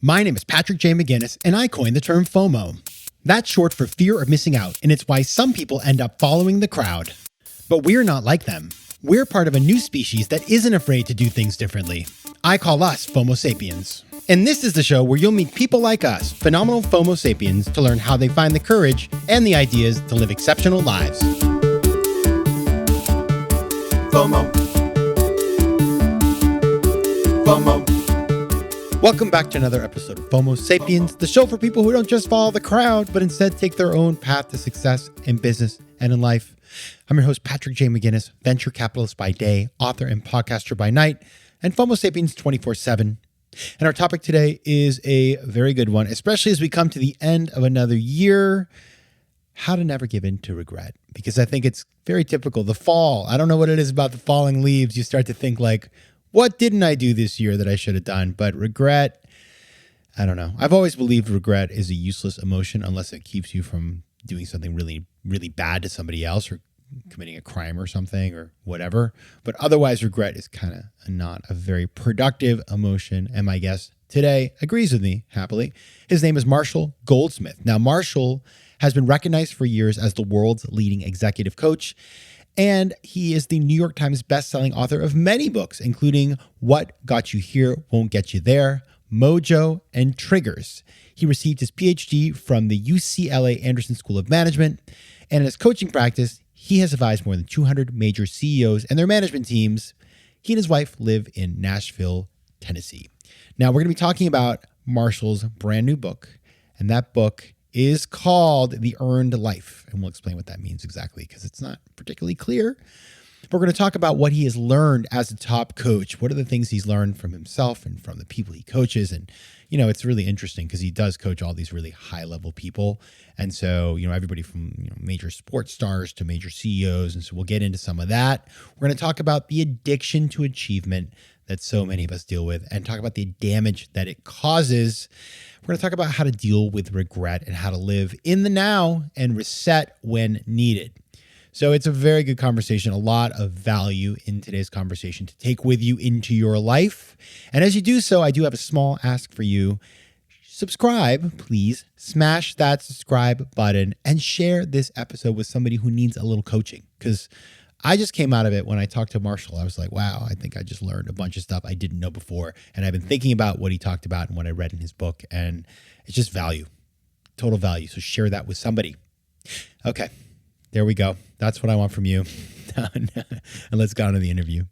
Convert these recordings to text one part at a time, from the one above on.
My name is Patrick J. McGinnis, and I coined the term FOMO. That's short for fear of missing out, and it's why some people end up following the crowd. But we're not like them. We're part of a new species that isn't afraid to do things differently. I call us FOMO Sapiens. And this is the show where you'll meet people like us, phenomenal FOMO Sapiens, to learn how they find the courage and the ideas to live exceptional lives. FOMO. FOMO. Welcome back to another episode of FOMO Sapiens, the show for people who don't just follow the crowd, but instead take their own path to success in business and in life. I'm your host, Patrick J. McGinnis, venture capitalist by day, author and podcaster by night, and FOMO Sapiens 24/7. And our topic today is a very good one, especially as we come to the end of another year. How to never give in to regret. Because I think it's very typical. The fall, I don't know what it is about the falling leaves. You start to think like, what didn't I do this year that I should have done? But regret, I don't know. I've always believed regret is a useless emotion unless it keeps you from doing something really, really bad to somebody else or committing a crime or something or whatever. But otherwise, regret is kind of not a very productive emotion. And my guest today agrees with me happily. His name is Marshall Goldsmith. Now, Marshall has been recognized for years as the world's leading executive coach. And he is the New York Times bestselling author of many books, including What Got You Here Won't Get You There, Mojo, and Triggers. He received his PhD from the UCLA Anderson School of Management. And in his coaching practice, he has advised more than 200 major CEOs and their management teams. He and his wife live in Nashville, Tennessee. Now, we're going to be talking about Marshall's brand new book. And that book is called The Earned Life. And we'll explain what that means exactly because it's not particularly clear. We're going to talk about what he has learned as a top coach. What are the things he's learned from himself and from the people he coaches? And, it's really interesting because he does coach all these really high level people. And so, everybody from major sports stars to major CEOs. And so we'll get into some of that. We're going to talk about the addiction to achievement that so many of us deal with and talk about the damage that it causes. We're going to talk about how to deal with regret and how to live in the now and reset when needed. So it's a very good conversation, a lot of value in today's conversation to take with you into your life. And as you do so, I do have a small ask for you. Subscribe, please. Smash that subscribe button and share this episode with somebody who needs a little coaching. Because I just came out of it when I talked to Marshall. I was like, wow, I think I just learned a bunch of stuff I didn't know before. And I've been thinking about what he talked about and what I read in his book. And it's just value, total value. So share that with somebody. Okay, there we go. That's what I want from you. And let's go on to the interview.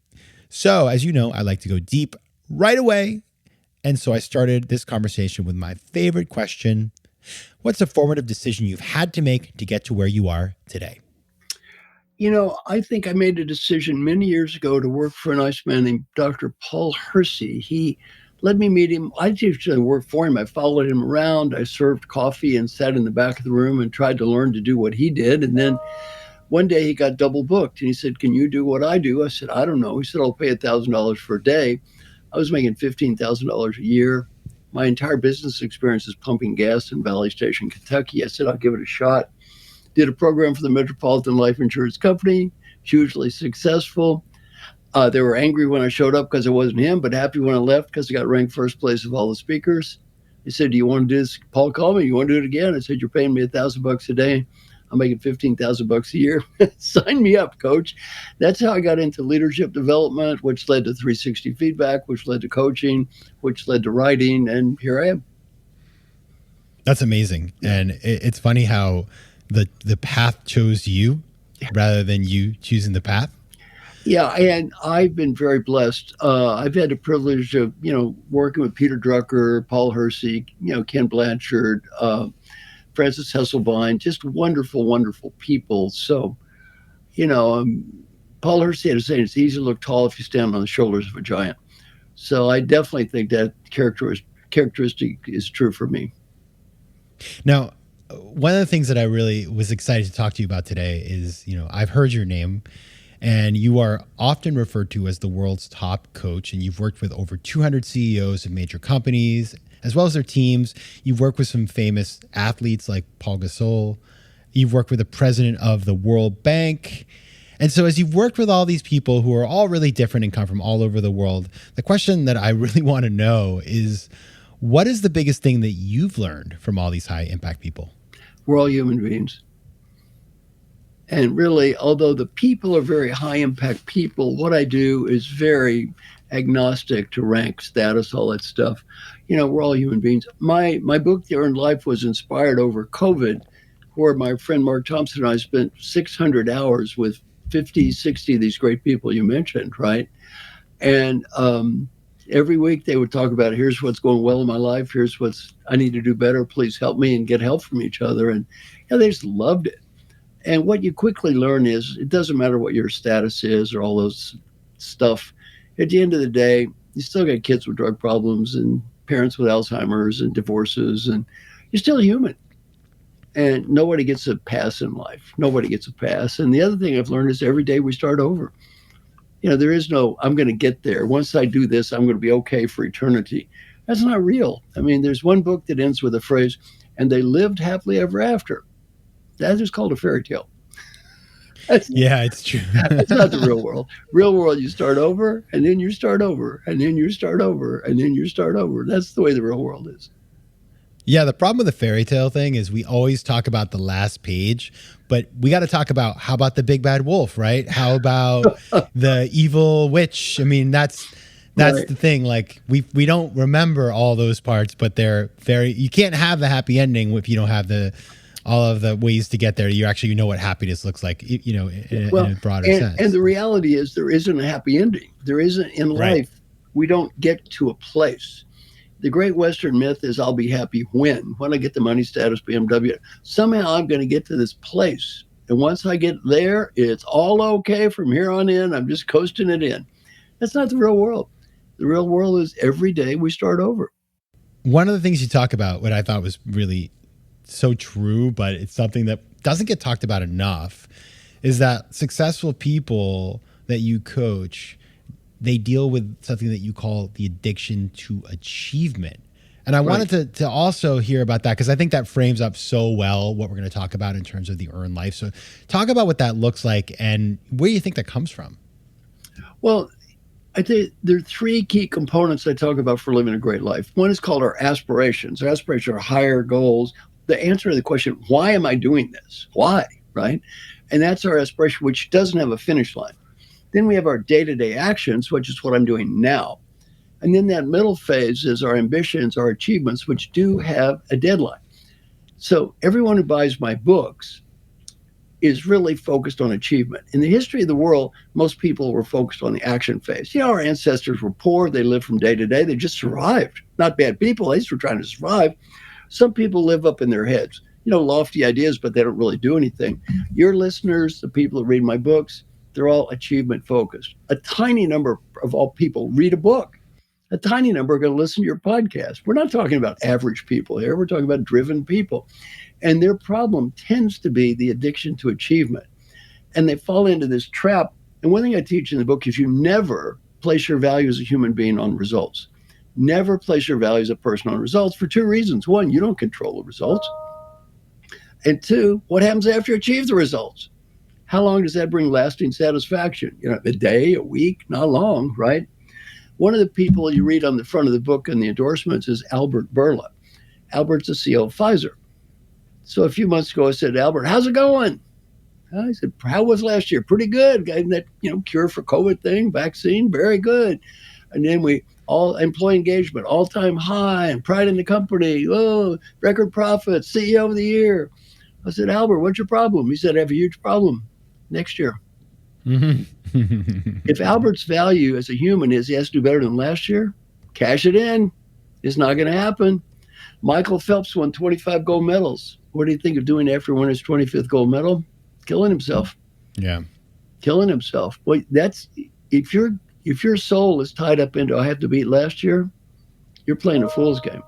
So as you know, I like to go deep right away. And so I started this conversation with my favorite question. What's a formative decision you've had to make to get to where you are today? I think I made a decision many years ago to work for a nice man named Dr. Paul Hersey. He let me meet him. I usually worked for him. I followed him around. I served coffee and sat in the back of the room and tried to learn to do what he did. And then one day he got double booked and he said, "Can you do what I do?" I said, "I don't know." He said, "I'll pay $1,000 for a day." I was making $15,000 a year. My entire business experience is pumping gas in Valley Station, Kentucky. I said, "I'll give it a shot." Did a program for the Metropolitan Life Insurance Company, hugely successful. They were angry when I showed up because it wasn't him, but happy when I left because I got ranked first place of all the speakers. They said, "Do you want to do this?" Paul called me, "You want to do it again?" I said, "You're paying me $1,000 a day. I'm making $15,000 a year. Sign me up, coach." That's how I got into leadership development, which led to 360 feedback, which led to coaching, which led to writing, and here I am. That's amazing. And it's funny how the path chose you rather than you choosing the path. Yeah, and I've been very blessed. I've had the privilege of, working with Peter Drucker, Paul Hersey, Ken Blanchard, Francis Hesselbein, just wonderful, wonderful people. So, Paul Hersey had a saying, "It's easy to look tall if you stand on the shoulders of a giant." So I definitely think that characteristic is true for me. Now, one of the things that I really was excited to talk to you about today is, I've heard your name and you are often referred to as the world's top coach, and you've worked with over 200 CEOs of major companies, as well as their teams. You've worked with some famous athletes like Pau Gasol. You've worked with the president of the World Bank. And so as you've worked with all these people who are all really different and come from all over the world, the question that I really want to know is, What is the biggest thing that you've learned from all these high impact people? We're all human beings. And really, although the people are very high impact people, what I do is very agnostic to rank, status, all that stuff. We're all human beings. My book, The Earned Life, was inspired over COVID, where my friend Mark Thompson and I spent 600 hours with 50, 60 of these great people you mentioned, right? And every week they would talk about, here's what's going well in my life, here's what's I need to do better, please help me, and get help from each other. And they just loved it. And what you quickly learn is it doesn't matter what your status is or all those stuff. At the end of the day, you still got kids with drug problems and parents with Alzheimer's and divorces, and you're still human. And nobody gets a pass in life. Nobody gets a pass. And the other thing I've learned is every day we start over. There is no, I'm going to get there. Once I do this, I'm going to be okay for eternity. That's not real. I mean, there's one book that ends with a phrase, and they lived happily ever after. That is called a fairy tale. Yeah, it's true. That's not the real world. Real world, you start over, and then you start over, and then you start over, and then you start over. That's the way the real world is. Yeah, the problem with the fairy tale thing is we always talk about the last page, but we got to talk about how about the big bad wolf, right? How about the evil witch? I mean, that's right. The thing. Like we don't remember all those parts, but they're you can't have the happy ending if you don't have all of the ways to get there. You actually know what happiness looks like, in a broader sense. And the reality is there isn't a happy ending. There isn't in life. Right. We don't get to a place. The great Western myth is I'll be happy when I get the money, status, BMW. Somehow I'm going to get to this place. And once I get there, it's all okay from here on in. I'm just coasting it in. That's not the real world. The real world is every day we start over. One of the things you talk about, what I thought was really so true, but it's something that doesn't get talked about enough, is that successful people that you coach, they deal with something that you call the addiction to achievement. And I wanted to also hear about that, because I think that frames up so well what we're going to talk about in terms of the earned life. So talk about what that looks like and where you think that comes from. Well, I think there are three key components I talk about for living a great life. One is called our aspirations. Our aspirations are higher goals. The answer to the question, why am I doing this? Why, right? And that's our aspiration, which doesn't have a finish line. Then we have our day-to-day actions, which is what I'm doing now. And then that middle phase is our ambitions, our achievements, which do have a deadline. So everyone who buys my books is really focused on achievement. In the history of the world, most people were focused on the action phase. Our ancestors were poor. They lived from day to day. They just survived. Not bad people. They just were trying to survive. Some people live up in their heads, lofty ideas, but they don't really do anything. Your listeners, the people that read my books, they're all achievement focused. A tiny number of all people read a book. A tiny number are going to listen to your podcast. We're not talking about average people here. We're talking about driven people. And their problem tends to be the addiction to achievement. And they fall into this trap. And one thing I teach in the book is you never place your value as a human being on results. Never place your value as a person on results for two reasons. One, you don't control the results. And two, what happens after you achieve the results? How long does that bring lasting satisfaction? A day, a week, not long, right? One of the people you read on the front of the book and the endorsements is Albert Bourla. Albert's the CEO of Pfizer. So a few months ago, I said, Albert, how's it going? I said, how was last year? Pretty good. Got that, cure for COVID thing, vaccine, very good. And then we all employee engagement, all-time high, and pride in the company. Oh, record profits, CEO of the year. I said, Albert, what's your problem? He said, I have a huge problem next year. If Albert's value as a human is he has to do better than last year, cash it in. It's not going to happen. Michael Phelps won 25 gold medals. What do you think of doing after winning his 25th gold medal? Killing himself. Yeah. Killing himself. Well, that's if your soul is tied up into I have to beat last year, you're playing a fool's game.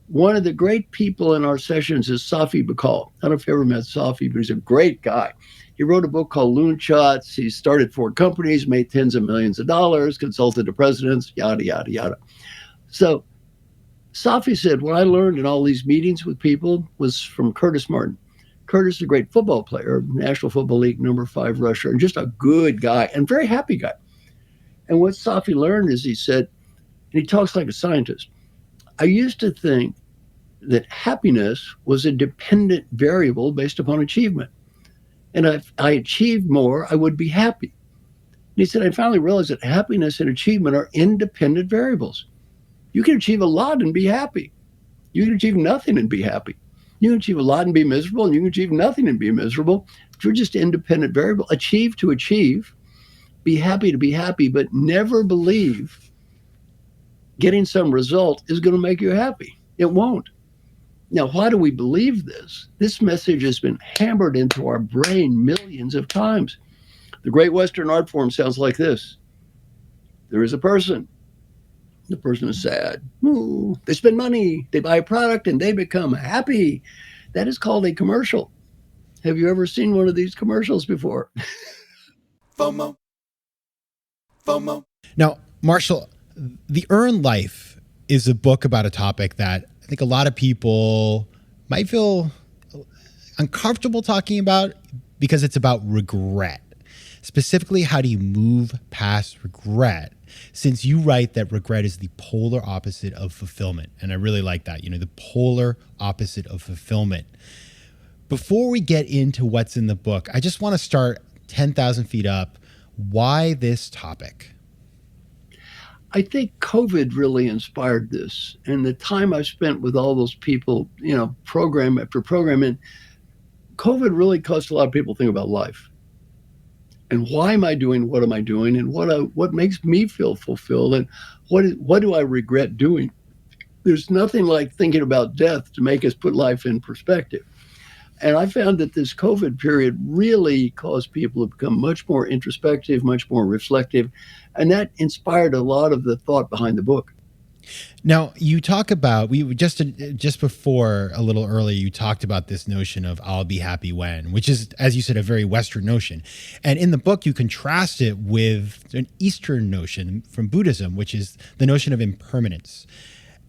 One of the great people in our sessions is Safi Bahcall. I don't know if you ever met Safi, but he's a great guy. He wrote a book called Loon Shots. He started 4 companies, made tens of millions of dollars, consulted to presidents, yada, yada, yada. So Safi said, what I learned in all these meetings with people was from Curtis Martin. Curtis is a great football player, National Football League number 5 rusher, and just a good guy and very happy guy. And what Safi learned is he said, and he talks like a scientist, I used to think that happiness was a dependent variable based upon achievement. And if I achieved more, I would be happy. And he said, I finally realized that happiness and achievement are independent variables. You can achieve a lot and be happy. You can achieve nothing and be happy. You can achieve a lot and be miserable, and you can achieve nothing and be miserable. They're just independent variable. Achieve to achieve, be happy to be happy, but never believe getting some result is going to make you happy. It won't. Now, why do we believe this? This message has been hammered into our brain millions of times. The Great Western Art Form sounds like this. There is a person. The person is sad. Ooh, they spend money, they buy a product, and they become happy. That is called a commercial. Have you ever seen one of these commercials before? FOMO. FOMO. Now, Marshall, The Earned Life is a book about a topic that I think a lot of people might feel uncomfortable talking about because it's about regret. Specifically, how do you move past regret? Since you write that regret is the polar opposite of fulfillment. And I really like that, the polar opposite of fulfillment. Before we get into what's in the book, I just want to start 10,000 feet up. Why this topic? I think COVID really inspired this. And the time I spent with all those people, program after program, and COVID really caused a lot of people to think about life. And why am I doing what am I doing? And what makes me feel fulfilled? And what do I regret doing? There's nothing like thinking about death to make us put life in perspective. And I found that this COVID period really caused people to become much more introspective, much more reflective. And that inspired a lot of the thought behind the book. Now, you talk about, we just before a little earlier, you talked about this notion of I'll be happy when, which is, as you said, a very Western notion. And in the book, you contrast it with an Eastern notion from Buddhism, which is the notion of impermanence.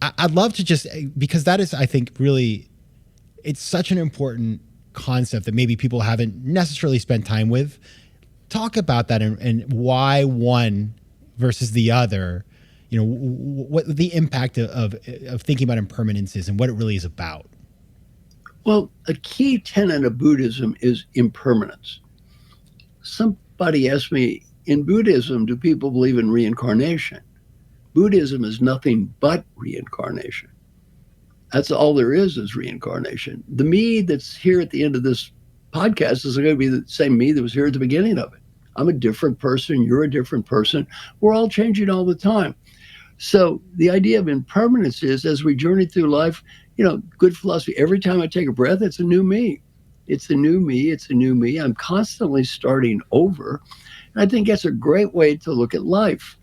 I'd love to just, because that is, I think, really, it's such an important concept that maybe people haven't necessarily spent time with. Talk about that and why one versus the other, what the impact of thinking about impermanence is and what it really is about. Well, a key tenet of Buddhism is impermanence. Somebody asked me, in Buddhism, do people believe in reincarnation? Buddhism is nothing but reincarnation. That's all there is reincarnation. The me that's here at the end of this podcast is going to be the same me that was here at the beginning of it. I'm a different person. You're a different person. We're all changing all the time. So the idea of impermanence is, as we journey through life, good philosophy, every time I take a breath, it's a new me. It's a new me. It's a new me. I'm constantly starting over. And I think that's a great way to look at life.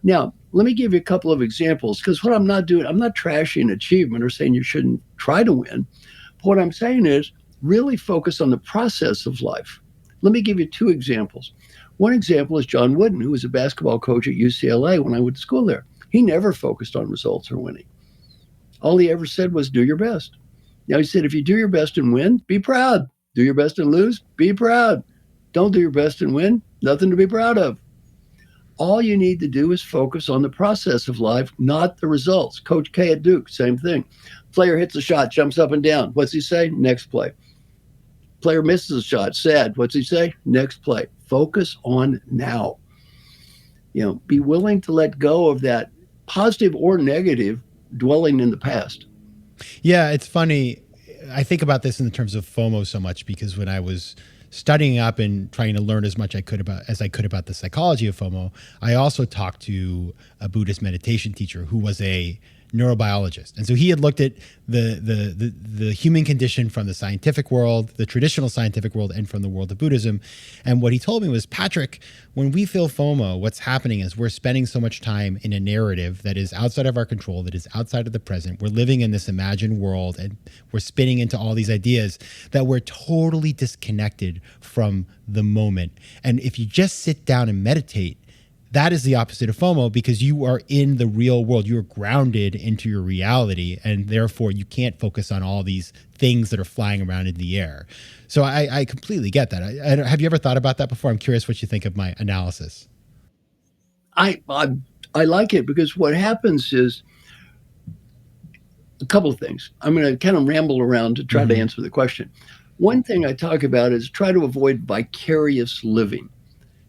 Now, let me give you a couple of examples, because what I'm not doing, I'm not trashing achievement or saying you shouldn't try to win. But what I'm saying is really focus on the process of life. Let me give you two examples. One example is John Wooden, who was a basketball coach at UCLA when I went to school there. He never focused on results or winning. All he ever said was, do your best. Now, he said, if you do your best and win, be proud. Do your best and lose, be proud. Don't do your best and win, nothing to be proud of. All you need to do is focus on the process of life, not the results. Coach K at Duke, same thing. Player hits a shot, jumps up and down. What's he say? Next play. Player misses a shot, sad. What's he say? Next play. Focus on now. Be willing to let go of that positive or negative dwelling in the past. Yeah, it's funny. I think about this in terms of FOMO so much because when I was studying up and trying to learn as much as I could about the psychology of FOMO, I also talked to a Buddhist meditation teacher who was a neurobiologist. And so he had looked at the human condition from the scientific world, the traditional scientific world, and from the world of Buddhism. And what he told me was, Patrick, when we feel FOMO, what's happening is we're spending so much time in a narrative that is outside of our control, that is outside of the present. We're living in this imagined world and we're spinning into all these ideas that we're totally disconnected from the moment. And if you just sit down and meditate, that is the opposite of FOMO because you are in the real world. You're grounded into your reality, and therefore you can't focus on all these things that are flying around in the air. So I completely get that. Have you ever thought about that before? I'm curious what you think of my analysis. I like it because what happens is a couple of things. I'm going to kind of ramble around to try to Mm-hmm. answer the question. One thing I talk about is try to avoid vicarious living.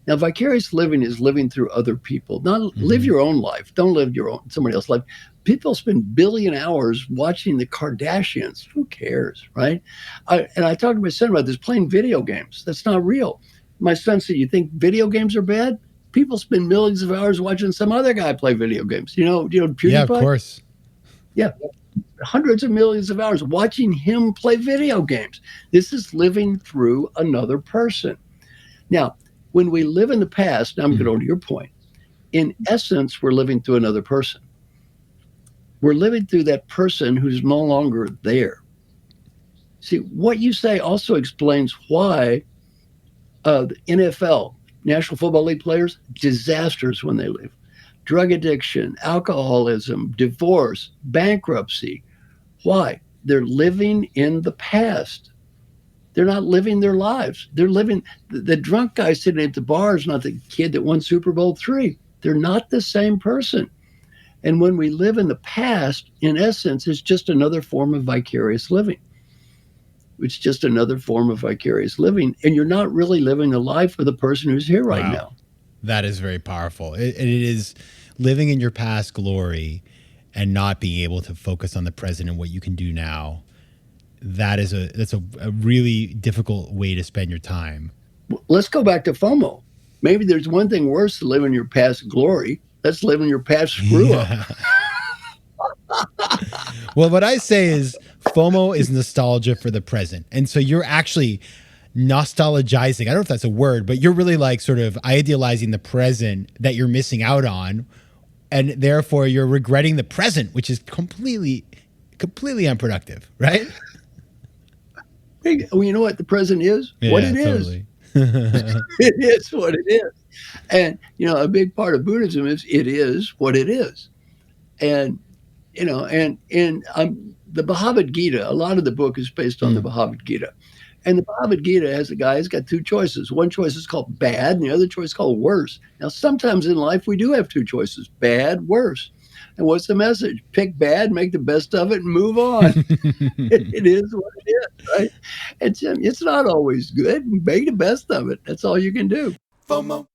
Now, vicarious living is living through other people. Not live Mm-hmm. your own life. Don't live your own somebody else's life. People spend billion hours watching the Kardashians. Who cares, right? And I talked to my son about this playing video games. That's not real. My son said, "You think video games are bad? People spend millions of hours watching some other guy play video games. Yeah, of PewDiePie? course. Yeah, hundreds of millions of hours watching him play video games. This is living through another person." Now, when we live in the past, now I'm Mm-hmm. going to your point. In essence, we're living through another person. We're living through that person who's no longer there. See, what you say also explains why the NFL, National Football League players, disasters when they leave. Drug addiction, alcoholism, divorce, bankruptcy. Why? They're living in the past. They're not living their lives. They're living the drunk guy sitting at the bar is not the kid that won Super Bowl III. They're not the same person. And when we live in the past, in essence, it's just another form of vicarious living. It's just another form of vicarious living. And you're not really living the life of the person who's here right Wow. now. That is very powerful. It is living in your past glory and not being able to focus on the present and what you can do now. That's a really difficult way to spend your time. Let's go back to FOMO. Maybe there's one thing worse than living your past glory. Let's live in your past screw up. Yeah. Well, what I say is FOMO is nostalgia for the present. And so you're actually nostalgizing. I don't know if that's a word, but you're really like sort of idealizing the present that you're missing out on. And therefore you're regretting the present, which is completely unproductive, right? Well, you know what the present is? Yeah, What it is. totally. It is what it is. And, a big part of Buddhism is it is what it is. And, the Bhagavad Gita, a lot of the book is based on the Bhagavad Gita. And the Bhagavad Gita has a guy who's got two choices. One choice is called bad, and the other choice is called worse. Now, sometimes in life we do have two choices, bad, worse. And what's the message? Pick bad, make the best of it, and move on. It is what it is, right? It's not always good. Make the best of it. That's all you can do. FOMO.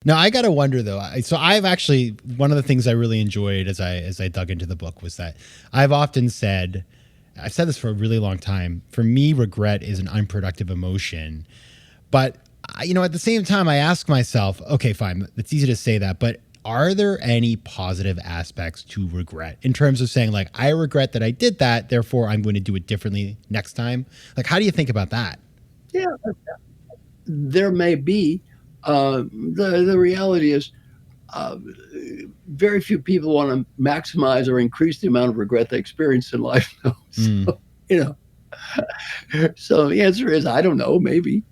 Now I gotta wonder though. So I've actually, one of the things I really enjoyed as I dug into the book was that I've said this for a really long time. For me, regret is an unproductive emotion. But at the same time, I ask myself, okay, fine, it's easy to say that, but are there any positive aspects to regret in terms of saying like, I regret that I did that, therefore I'm going to do it differently next time? Like, how do you think about that? Yeah, there may be. The reality is, very few people want to maximize or increase the amount of regret they experience in life. So, so the answer is, I don't know, maybe.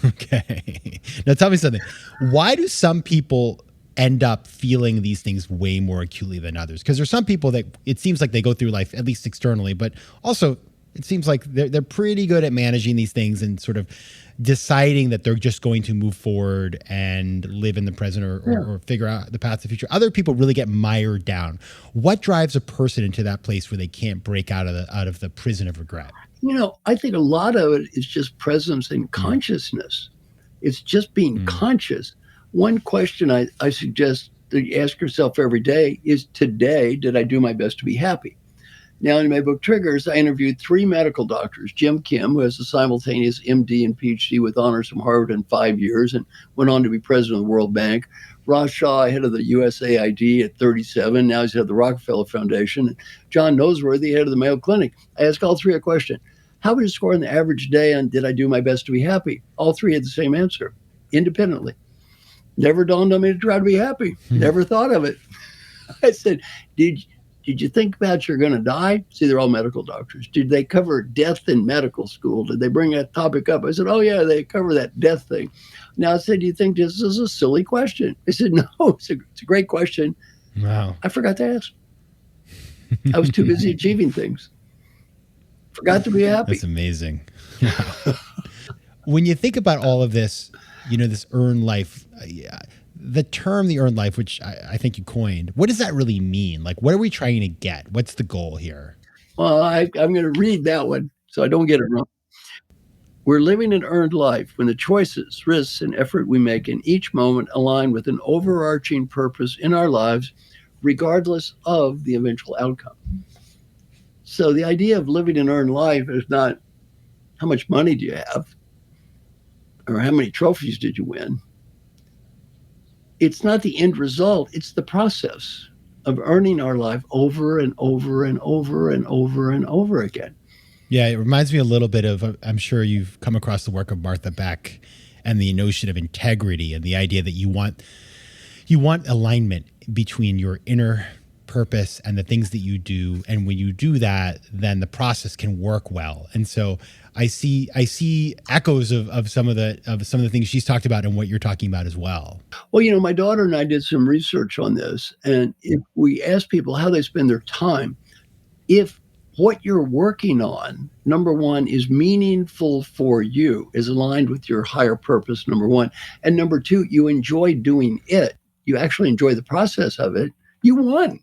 Okay. Now tell me something. Why do some people end up feeling these things way more acutely than others? Because there's some people that it seems like they go through life, at least externally, but also it seems like they're pretty good at managing these things and sort of deciding that they're just going to move forward and live in the present or figure out the path to the future. Other people really get mired down. What drives a person into that place where they can't break out of the prison of regret? I think a lot of it is just presence and consciousness. It's just being conscious. One question I suggest that you ask yourself every day is, today, did I do my best to be happy? Now, in my book, Triggers, I interviewed 3 medical doctors. Jim Kim, who has a simultaneous MD and PhD with honors from Harvard in 5 years and went on to be president of the World Bank. Ross Shaw, head of the USAID at 37. Now he's head of the Rockefeller Foundation. And John Noseworthy, head of the Mayo Clinic. I asked all 3 a question. How would you score on the average day on did I do my best to be happy? All 3 had the same answer, independently. Never dawned on me to try to be happy. Never thought of it. I said, did you think about you're going to die? See, they're all medical doctors. Did they cover death in medical school? Did they bring that topic up? I said, oh, yeah, they cover that death thing. Now I said, do you think this is a silly question? I said, no, it's a great question. Wow. I forgot to ask. I was too busy achieving things. Forgot to be happy. That's amazing. When you think about all of this, this earned life, the term the earned life, which I think you coined, what does that really mean? Like, what are we trying to get? What's the goal here? Well, I'm going to read that one so I don't get it wrong. We're living an earned life when the choices, risks, and effort we make in each moment align with an overarching purpose in our lives, regardless of the eventual outcome. So the idea of living an earned life is not how much money do you have or how many trophies did you win. It's not the end result. It's the process of earning our life over and over and over and over and over again. Yeah, it reminds me a little bit of, I'm sure you've come across the work of Martha Beck and the notion of integrity and the idea that you want alignment between your inner purpose and the things that you do. And when you do that, then the process can work well. And so I see echoes of some of the things she's talked about and what you're talking about as well. Well, my daughter and I did some research on this. And if we ask people how they spend their time, if what you're working on, number one, is meaningful for you, is aligned with your higher purpose, number one. And number two, you enjoy doing it. You actually enjoy the process of it. You won.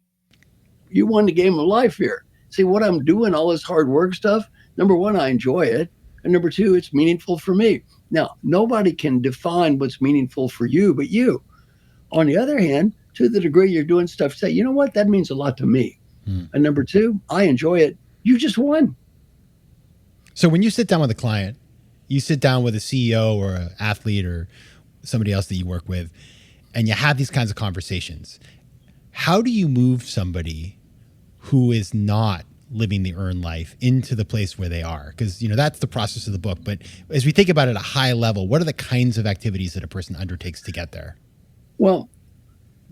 You won the game of life here. See, what I'm doing, all this hard work stuff, number one, I enjoy it. And number two, it's meaningful for me. Now, nobody can define what's meaningful for you but you. On the other hand, to the degree you're doing stuff, say, you know what, that means a lot to me. And number two, I enjoy it. You just won. So when you sit down with a client, you sit down with a CEO or an athlete or somebody else that you work with, and you have these kinds of conversations. How do you move somebody who is not living the earned life into the place where they are? Because, that's the process of the book. But as we think about it at a high level, what are the kinds of activities that a person undertakes to get there? Well,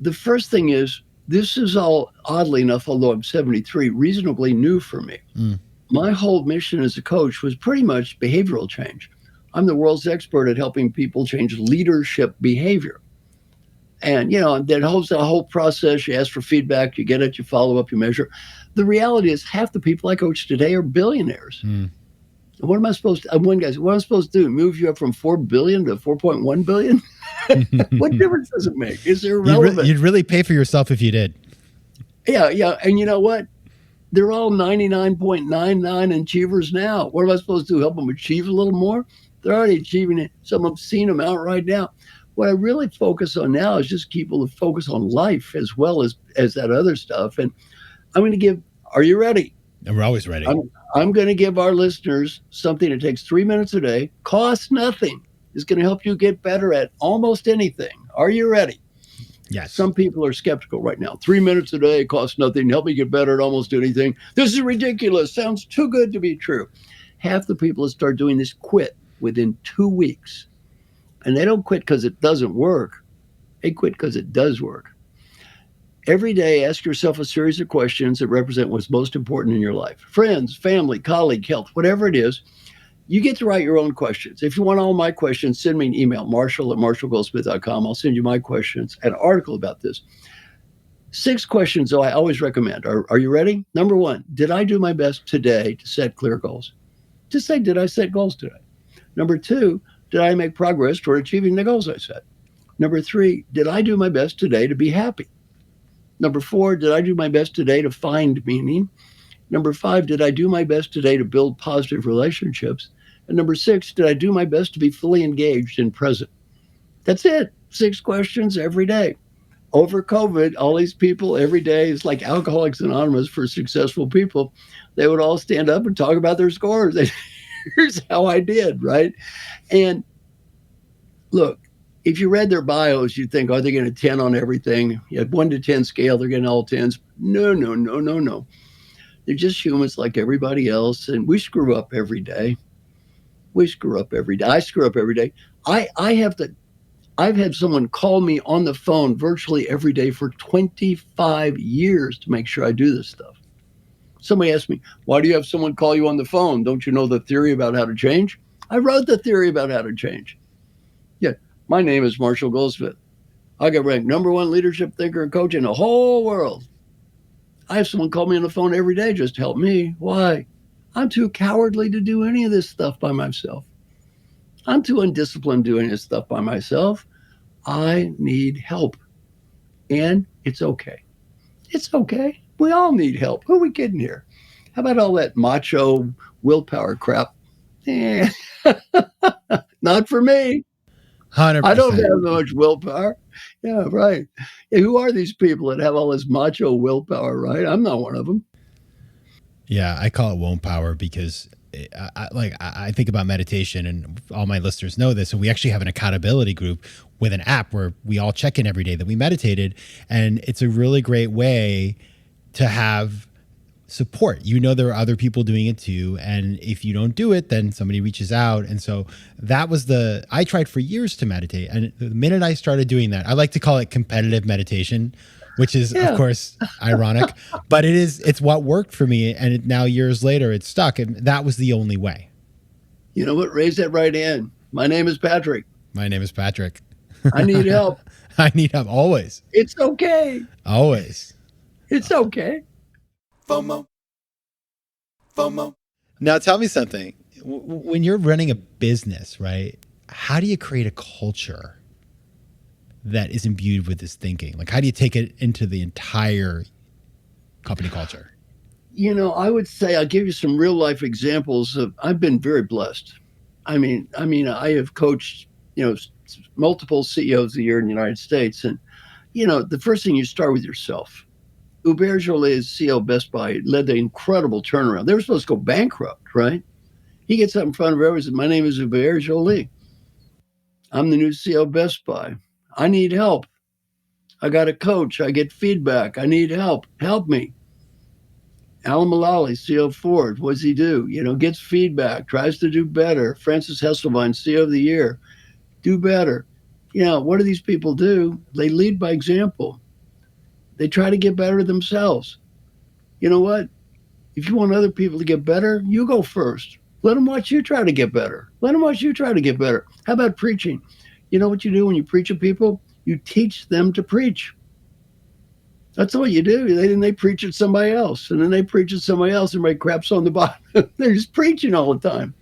the first thing is, this is all, oddly enough, although I'm 73, reasonably new for me. My whole mission as a coach was pretty much behavioral change. I'm the world's expert at helping people change leadership behavior. And, that whole process, you ask for feedback, you get it, you follow up, you measure. The reality is half the people I coach today are billionaires. What am I supposed to, one guy said, what am I supposed to do? Move you up from 4 billion to 4.1 billion? What difference does it make? It's irrelevant. You'd really pay for yourself if you did. Yeah. And you know what? They're all 99.99 achievers now. What am I supposed to do? Help them achieve a little more? They're already achieving it, some obscene amount right now. What I really focus on now is just people to focus on life as well as that other stuff. And I'm going to give, are you ready? And we're always ready. I'm going to give our listeners something that takes 3 minutes a day, costs nothing, is going to help you get better at almost anything. Are you ready? Yes. Some people are skeptical right now. 3 minutes a day costs nothing, help me get better at almost anything. This is ridiculous. Sounds too good to be true. Half the people that start doing this quit within 2 weeks. And they don't quit because it doesn't work. They quit because it does work. Every day, ask yourself a series of questions that represent what's most important in your life. Friends, family, colleague, health, whatever it is, you get to write your own questions. If you want all my questions, send me an email, marshall@marshallgoldsmith.com. I'll send you my questions, an article about this. 6 questions, though, I always recommend. Are you ready? Number 1, did I do my best today to set clear goals? Just say, did I set goals today? Number 2, did I make progress toward achieving the goals I set? Number 3, did I do my best today to be happy? Number 4, did I do my best today to find meaning? Number 5, did I do my best today to build positive relationships? And number 6, did I do my best to be fully engaged and present? That's it. 6 questions every day. Over COVID, all these people every day, it's like Alcoholics Anonymous for successful people. They would all stand up and talk about their scores. Here's how I did, right? And look, if you read their bios, you'd think, are they getting a 10 on everything? You had 1 to 10 scale, they're getting all 10s. No. They're just humans like everybody else. And we screw up every day. I screw up every day. I've had someone call me on the phone virtually every day for 25 years to make sure I do this stuff. Somebody asked me, why do you have someone call you on the phone? Don't you know the theory about how to change? I wrote the theory about how to change. Yeah, my name is Marshall Goldsmith. I got ranked #1 leadership thinker and coach in the whole world. I have someone call me on the phone every day just to help me. Why? I'm too cowardly to do any of this stuff by myself. I'm too undisciplined doing this stuff by myself. I need help. And it's okay. It's okay. We all need help. Who are we kidding here? How about all that macho willpower crap? Eh, not for me. I don't 100%. have much willpower. Yeah, right. Yeah, who are these people that have all this macho willpower, right? I'm not one of them. Yeah, I call it womb power because I think about meditation, and all my listeners know this. And we actually have an accountability group with an app where we all check in every day that we meditated, and it's a really great way to have support. You know, there are other people doing it too, and if you don't do it, then somebody reaches out. And so that was I tried for years to meditate, and the minute I started doing that, I like to call it competitive meditation, which is of course ironic, but it's what worked for me. And now years later it's stuck, and that was the only way. You know what? Raise that right hand. My name is Patrick. My name is Patrick. I need help. I need help always. It's okay. Always. It's okay. FOMO. Now tell me something. When you're running a business, right? How do you create a culture that is imbued with this thinking? Like, how do you take it into the entire company culture? You know, I would say I'll give you some real life examples of. I've been very blessed. I mean, I have coached, multiple CEOs a year in the United States, and the first thing you start with yourself. Hubert Joly is CEO of Best Buy, led the incredible turnaround. They were supposed to go bankrupt, right? He gets up in front of everyone and says, "My name is Hubert Joly. I'm the new CEO of Best Buy. I need help. I got a coach. I get feedback. I need help. Help me." Alan Mulally, CEO of Ford, what does he do? Gets feedback, tries to do better. Francis Hesselbein, CEO of the Year, do better. What do these people do? They lead by example. They try to get better themselves. You know what? If you want other people to get better, you go first. Let them watch you try to get better. Let them watch you try to get better. How about preaching? You know what you do when you preach to people? You teach them to preach. That's what you do. They preach at somebody else, and then they preach at somebody else, and everybody craps on the bottom. They're just preaching all the time.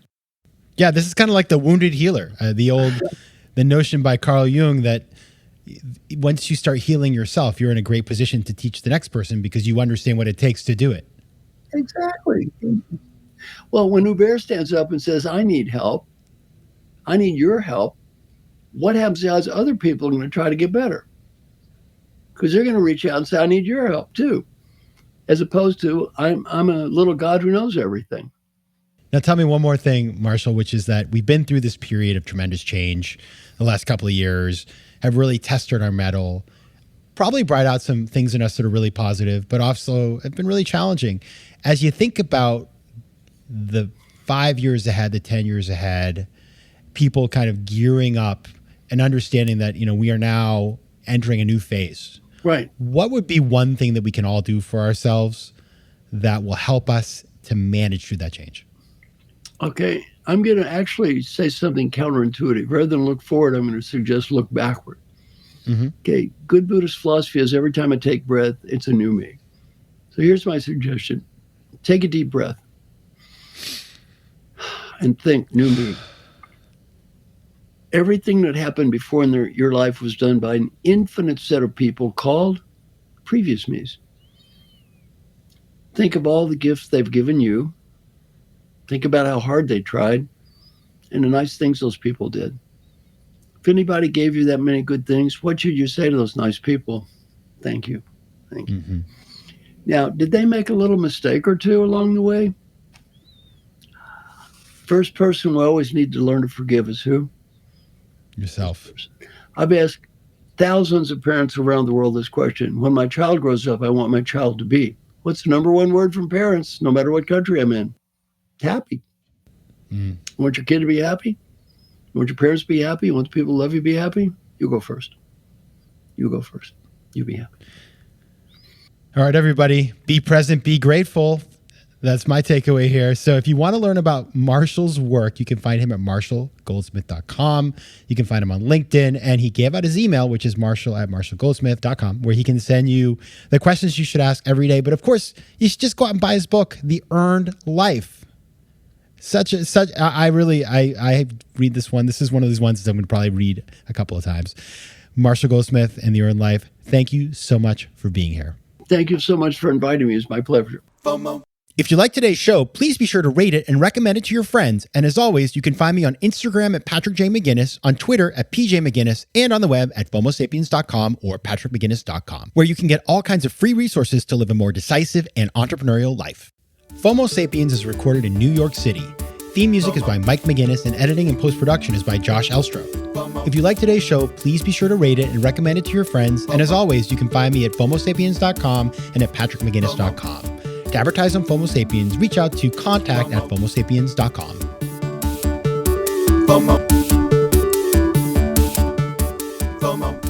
Yeah, this is kind of like the wounded healer, the notion by Carl Jung that once you start healing yourself, you're in a great position to teach the next person because you understand what it takes to do it. Exactly. Well, when Hubert stands up and says, "I need help, I need your help," what happens is other people are going to try to get better because they're going to reach out and say, "I need your help too," as opposed to I'm a little God who knows everything. Now tell me one more thing, Marshall, which is that we've been through this period of tremendous change the last couple of years, have really tested our mettle, probably brought out some things in us that are really positive, but also have been really challenging. As you think about the 5 years ahead, the 10 years ahead, people kind of gearing up and understanding that, we are now entering a new phase. Right. What would be one thing that we can all do for ourselves that will help us to manage through that change? Okay. I'm going to actually say something counterintuitive. Rather than look forward, I'm going to suggest look backward. Mm-hmm. Okay. Good Buddhist philosophy is every time I take breath, it's a new me. So here's my suggestion. Take a deep breath and think new me. Everything that happened before in your life was done by an infinite set of people called previous me's. Think of all the gifts they've given you. Think about how hard they tried and the nice things those people did. If anybody gave you that many good things, what should you say to those nice people? Thank you. Thank you. Mm-hmm. Now, did they make a little mistake or two along the way? First person we always need to learn to forgive is who? Yourself. I've asked thousands of parents around the world this question. When my child grows up, I want my child to be. What's the number one word from parents, no matter what country I'm in? Happy. You want your kid to be happy? You want your parents to be happy? You want the people who love you to be happy? You go first. You go first. You be happy. All right, everybody. Be present, be grateful. That's my takeaway here. So if you want to learn about Marshall's work, you can find him at marshallgoldsmith.com. You can find him on LinkedIn. And he gave out his email, which is marshall@marshallgoldsmith.com, where he can send you the questions you should ask every day. But of course, you should just go out and buy his book, The Earned Life. I read this one. This is one of these ones that I'm going to probably read a couple of times. Marshall Goldsmith and the Earned Life, thank you so much for being here. Thank you so much for inviting me. It's my pleasure. FOMO. If you like today's show, please be sure to rate it and recommend it to your friends. And as always, you can find me on Instagram at Patrick J. McGinnis, on Twitter at PJ McGinnis, and on the web at FOMOSapiens.com or PatrickMcGinnis.com, where you can get all kinds of free resources to live a more decisive and entrepreneurial life. FOMO Sapiens is recorded in New York City. Theme music is by Mike McGinnis, and editing and post-production is by Josh Elstro. If you like today's show, please be sure to rate it and recommend it to your friends. And as always, you can find me at FOMOSapiens.com and at PatrickMcGinnis.com. To advertise on FOMO Sapiens, reach out to contact@FOMOSapiens.com. FOMO. FOMO.